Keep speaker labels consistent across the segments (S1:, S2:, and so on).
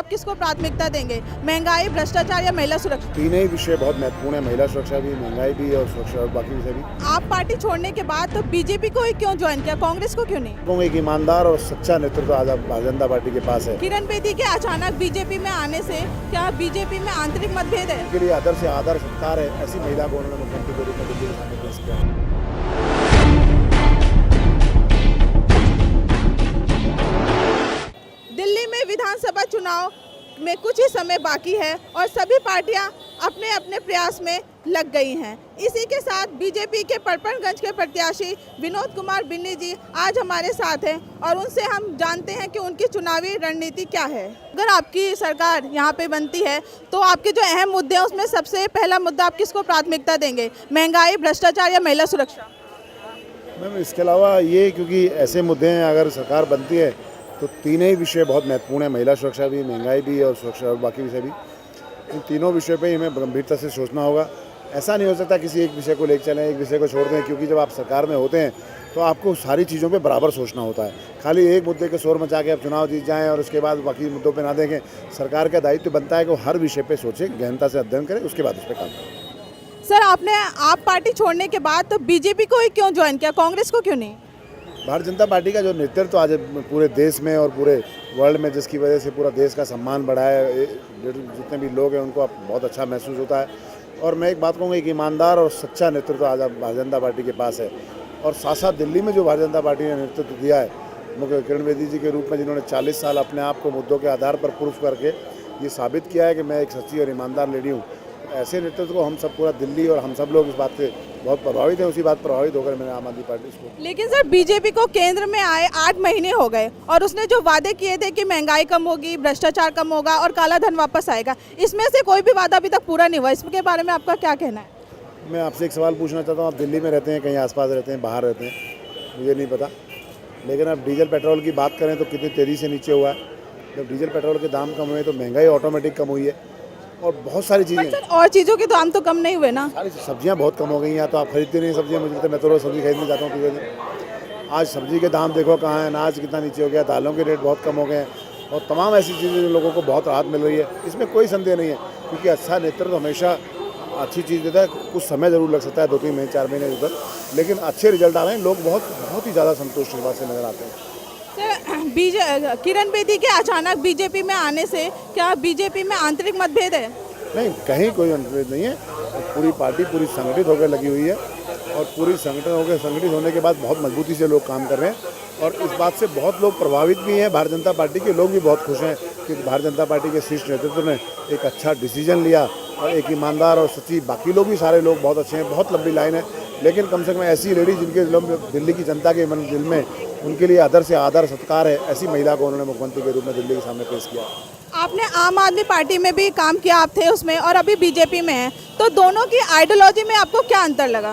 S1: आप किसको प्राथमिकता देंगे, महंगाई, भ्रष्टाचार या महिला सुरक्षा?
S2: तीन ही विषय बहुत महत्वपूर्ण है, महिला सुरक्षा भी, महंगाई भी और सुरक्षा और बाकी विषय भी।
S1: आप पार्टी छोड़ने के बाद तो बीजेपी को ही क्यों ज्वाइन किया, कांग्रेस को क्यों नहीं?
S2: एक ईमानदार और सच्चा नेतृत्व आज भारतीय जनता पार्टी के पास है।
S1: किरण बेदी के अचानक बीजेपी में आने से क्या बीजेपी में आंतरिक मतभेद है?
S2: के लिए आदर से आदर सत्कार है, ऐसी महिला को उन्होंने मुख्यमंत्री के रूप में दिल्ली के सामने पेश किया।
S1: दिल्ली में विधानसभा चुनाव में कुछ ही समय बाकी है और सभी पार्टियां अपने अपने प्रयास में लग गई हैं। इसी के साथ बीजेपी के पड़पड़गंज के प्रत्याशी विनोद कुमार बिन्नी जी आज हमारे साथ हैं और उनसे हम जानते हैं कि उनकी चुनावी रणनीति क्या है। अगर आपकी सरकार यहाँ पे बनती है तो आपके जो अहम मुद्दे हैं उसमें सबसे पहला मुद्दा आप किसको प्राथमिकता देंगे, महंगाई, भ्रष्टाचार या महिला सुरक्षा?
S2: मैम इसके अलावा ये, क्योंकि ऐसे मुद्दे हैं, अगर सरकार बनती है तो तीन ही विषय बहुत महत्वपूर्ण है, महिला सुरक्षा भी, महंगाई भी और सुरक्षा और बाकी विषय भी। इन तीनों विषयों पे हमें गंभीरता से सोचना होगा। ऐसा नहीं हो सकता किसी एक विषय को लेकर चलें, एक विषय को छोड़ दें, क्योंकि जब आप सरकार में होते हैं तो आपको सारी चीज़ों पे बराबर सोचना होता है। खाली एक मुद्दे के शोर मचा के आप चुनाव जीत जाएं और उसके बाद बाकी मुद्दों पे ना देखें। सरकार का दायित्व बनता है कि वो हर विषय पे सोचे, गहनता से अध्ययन करें, उसके बाद उस पर काम करें।
S1: सर, आप पार्टी छोड़ने के बाद तो बीजेपी को ही क्यों ज्वाइन किया, कांग्रेस को क्यों नहीं?
S2: भारतीय जनता पार्टी का जो नेतृत्व आज पूरे देश में और पूरे वर्ल्ड में, जिसकी वजह से पूरा देश का सम्मान बढ़ा है, जितने भी लोग हैं उनको बहुत अच्छा महसूस होता है। और मैं एक बात कहूँगा, एक ईमानदार और सच्चा नेतृत्व आज भारतीय जनता पार्टी के पास है। और साथ साथ दिल्ली में जो भारतीय जनता पार्टी ने नेतृत्व दिया है, मुख्य किरण बेदी जी के रूप में, जिन्होंने 40 साल अपने आप को मुद्दों के आधार पर प्रूफ करके ये साबित किया है कि मैं एक सच्ची और ईमानदार लेडी हूँ। ऐसे नेतृत्व को हम सब, पूरा दिल्ली और हम सब लोग इस बात से बहुत प्रभावित है। उसी बात प्रभावित होकर मैंने आम आदमी पार्टी को।
S1: लेकिन सर, बीजेपी को केंद्र में आए 8 महीने हो गए और उसने जो वादे किए थे कि महंगाई कम होगी, भ्रष्टाचार कम होगा और काला धन वापस आएगा, इसमें से कोई भी वादा अभी तक पूरा नहीं हुआ। इसके बारे में आपका क्या कहना है?
S2: मैं आपसे एक सवाल पूछना चाहता हूँ, आप दिल्ली में रहते हैं, कहीं आसपास रहते हैं, बाहर रहते हैं, मुझे नहीं पता, लेकिन अब डीजल पेट्रोल की बात करें तो कितनी तेज़ी से नीचे हुआ है। जब डीजल पेट्रोल के दाम कम हुए तो महंगाई ऑटोमेटिक कम हुई है और बहुत सारी चीज़ें।
S1: और चीज़ों के दाम तो कम नहीं हुए ना?
S2: सारी सब्जियां बहुत कम हो गई हैं। तो आप खरीदते नहीं सब्जियां, मुझे मैं तो रोज़ सब्जी खरीदने जाता हूँ पूरे दिन। आज सब्जी के दाम देखो कहाँ है, अनाज कितना नीचे हो गया, दालों के रेट बहुत कम हो गए हैं और तमाम ऐसी चीज़ें लोगों को बहुत राहत मिल रही है। इसमें कोई संदेह नहीं है, क्योंकि अच्छा नेतृत्व हमेशा अच्छी चीज़ देता है। कुछ समय ज़रूर लग सकता है, 2-3 महीने 4 महीने उधर, लेकिन अच्छे रिजल्ट आ रहे हैं। लोग बहुत ही ज़्यादा संतुष्ट इस बात से नजर आते हैं।
S1: किरण बेदी के अचानक बीजेपी में आने से क्या बीजेपी में आंतरिक मतभेद है?
S2: नहीं, कहीं कोई मतभेद नहीं है। पूरी पार्टी पूरी संगठित होकर लगी हुई है और पूरी संगठित होने के बाद बहुत मजबूती से लोग काम कर रहे हैं और इस बात से बहुत लोग प्रभावित भी हैं। भारतीय जनता पार्टी के लोग भी बहुत खुश हैं कि भारतीय जनता पार्टी के शीर्ष नेतृत्व ने एक अच्छा डिसीजन लिया और एक ईमानदार और सच्ची, बाकी लोग भी सारे लोग बहुत अच्छे हैं। बहुत लंबी लाइन है, लेकिन कम से कम ऐसी लेडी जिनके दिल्ली की जनता के मन दिल में, उनके लिए आदर से आदर सत्कार है, ऐसी महिला को उन्होंने मुख्यमंत्री के रूप में दिल्ली के सामने पेश किया।
S1: आपने आम आदमी पार्टी में भी काम किया, आप थे उसमें, और अभी बीजेपी में हैं, तो दोनों की आइडियोलॉजी में आपको क्या अंतर लगा?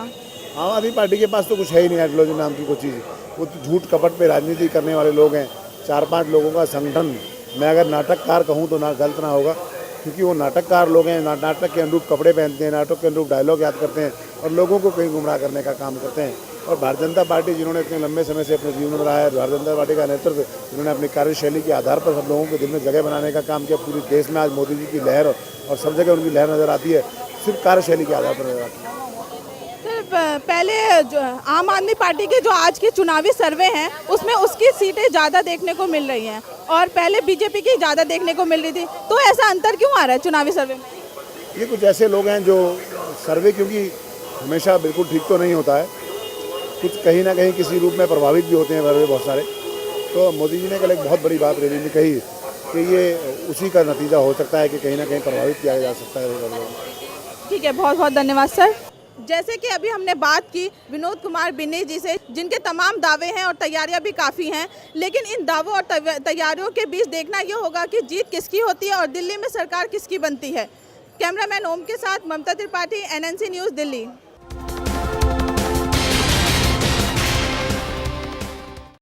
S2: आम आदमी पार्टी के पास तो कुछ है ही नहीं आइडियोलॉजी नाम की कोई चीज़। वो तो झूठ कपट पे राजनीति करने वाले लोग हैं। 4-5 लोगों का संगठन, मैं अगर नाटककार कहूँ तो गलत ना होगा, क्योंकि वो नाटककार लोग हैं। नाटक के अनुरूप कपड़े पहनते हैं, नाटक के अनुरूप डायलॉग याद करते हैं और लोगों को कहीं गुमराह करने का काम करते हैं। और भारतीय जनता पार्टी, जिन्होंने इतने लंबे समय से अपने जीवन में रहा है, भारतीय जनता पार्टी का नेतृत्व, जिन्होंने अपनी कार्यशैली के आधार पर सब लोगों के दिल में जगह बनाने का काम किया। पूरे देश में आज मोदी जी की लहर और सब जगह उनकी लहर नज़र आती है, सिर्फ कार्यशैली के आधार पर नजर आती है।
S1: पहले जो आम आदमी पार्टी के जो आज के चुनावी सर्वे हैं उसमें उसकी सीटें ज़्यादा देखने को मिल रही हैं और पहले बीजेपी की ज़्यादा देखने को मिल रही थी, तो ऐसा अंतर क्यों आ रहा है चुनावी सर्वे में?
S2: ये कुछ ऐसे लोग हैं जो सर्वे, क्योंकि हमेशा बिल्कुल ठीक तो नहीं होता है, कुछ कहीं ना कहीं किसी रूप में प्रभावित भी होते हैं सर्वे बहुत सारे। तो मोदी जी ने कल एक बहुत बड़ी बात रैली में कही कि ये उसी का नतीजा हो सकता है कि कहीं ना कहीं प्रभावित किया जा सकता है।
S1: ठीक है, बहुत बहुत धन्यवाद सर। जैसे कि अभी हमने बात की विनोद कुमार बिन्नी जी से, जिनके तमाम दावे हैं और तैयारियां भी काफ़ी हैं, लेकिन इन दावों और तैयारियों के बीच देखना ये होगा कि जीत किसकी होती है और दिल्ली में सरकार किसकी बनती है। कैमरामैन ओम के साथ ममता त्रिपाठी, NNC न्यूज़, दिल्ली।